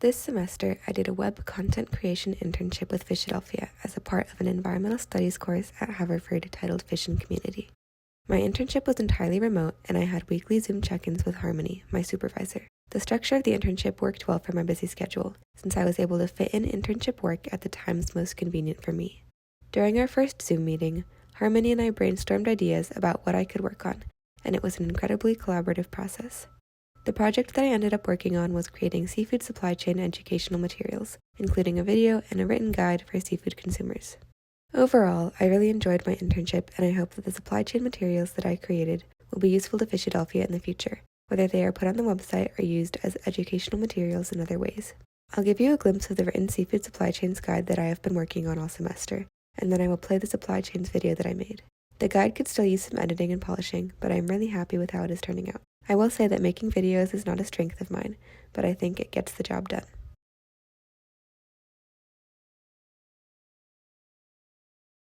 This semester, I did a web content creation internship with Fishadelphia as a part of an environmental studies course at Haverford titled Fish and Community. My internship was entirely remote, and I had weekly Zoom check-ins with Harmony, my supervisor. The structure of the internship worked well for my busy schedule, since I was able to fit in internship work at the times most convenient for me. During our first Zoom meeting, Harmony and I brainstormed ideas about what I could work on, and it was an incredibly collaborative process. The project that I ended up working on was creating seafood supply chain educational materials, including a video and a written guide for seafood consumers. Overall, I really enjoyed my internship, and I hope that the supply chain materials that I created will be useful to Fishadelphia in the future, whether they are put on the website or used as educational materials in other ways. I'll give you a glimpse of the written seafood supply chains guide that I have been working on all semester, and then I will play the supply chains video that I made. The guide could still use some editing and polishing, but I'm really happy with how it is turning out. I will say that making videos is not a strength of mine, but I think it gets the job done.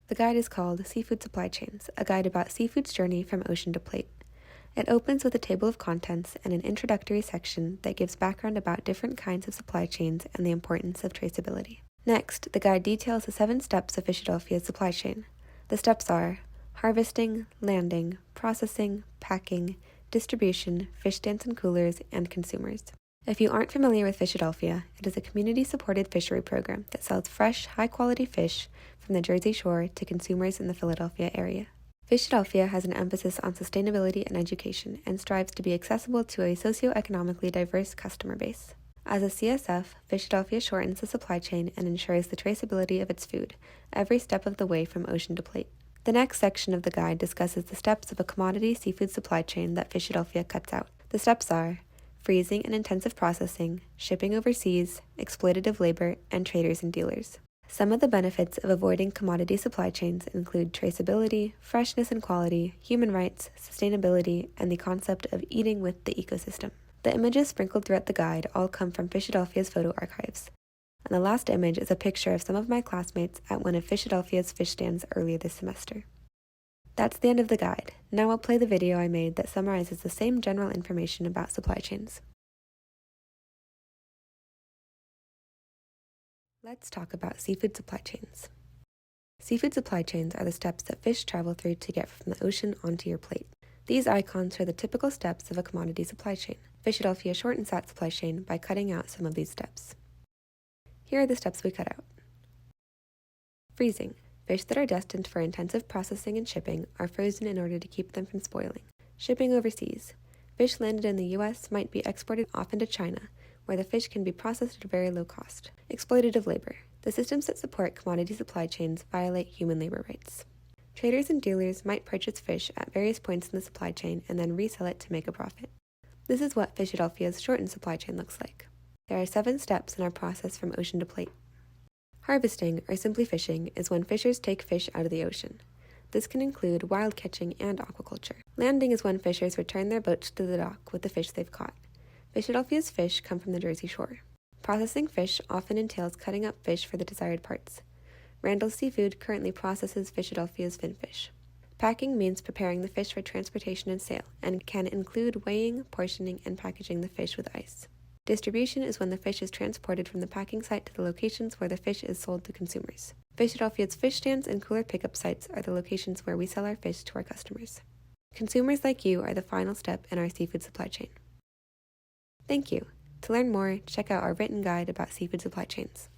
The guide is called Seafood Supply Chains, a guide about seafood's journey from ocean to plate. It opens with a table of contents and an introductory section that gives background about different kinds of supply chains and the importance of traceability. Next, the guide details the 7 steps of Fishadelphia's supply chain. The steps are harvesting, landing, processing, packing, distribution, fish stands and coolers, and consumers. If you aren't familiar with Fishadelphia, it is a community-supported fishery program that sells fresh, high-quality fish from the Jersey Shore to consumers in the Philadelphia area. Fishadelphia has an emphasis on sustainability and education and strives to be accessible to a socioeconomically diverse customer base. As a CSF, Fishadelphia shortens the supply chain and ensures the traceability of its food every step of the way from ocean to plate. The next section of the guide discusses the steps of a commodity seafood supply chain that Fishadelphia cuts out. The steps are freezing and intensive processing, shipping overseas, exploitative labor, and traders and dealers. Some of the benefits of avoiding commodity supply chains include traceability, freshness and quality, human rights, sustainability, and the concept of eating with the ecosystem. The images sprinkled throughout the guide all come from Fishadelphia's photo archives. And the last image is a picture of some of my classmates at one of Fishadelphia's fish stands earlier this semester. That's the end of the guide. Now I'll play the video I made that summarizes the same general information about supply chains. Let's talk about seafood supply chains. Seafood supply chains are the steps that fish travel through to get from the ocean onto your plate. These icons are the typical steps of a commodity supply chain. Fishadelphia shortens that supply chain by cutting out some of these steps. Here are the steps we cut out. Freezing. Fish that are destined for intensive processing and shipping are frozen in order to keep them from spoiling. Shipping overseas. Fish landed in the U.S. might be exported often to China, where the fish can be processed at a very low cost. Exploitative labor. The systems that support commodity supply chains violate human labor rights. Traders and dealers might purchase fish at various points in the supply chain and then resell it to make a profit. This is what Fishadelphia's shortened supply chain looks like. There are 7 steps in our process from ocean to plate. Harvesting, or simply fishing, is when fishers take fish out of the ocean. This can include wild catching and aquaculture. Landing is when fishers return their boats to the dock with the fish they've caught. Fishadelphia's fish come from the Jersey Shore. Processing fish often entails cutting up fish for the desired parts. Randall's Seafood currently processes Fishadelphia's finfish. Packing means preparing the fish for transportation and sale, and can include weighing, portioning, and packaging the fish with ice. Distribution is when the fish is transported from the packing site to the locations where the fish is sold to consumers. Fishadelphia's fish stands and cooler pickup sites are the locations where we sell our fish to our customers. Consumers like you are the final step in our seafood supply chain. Thank you. To learn more, check out our written guide about seafood supply chains.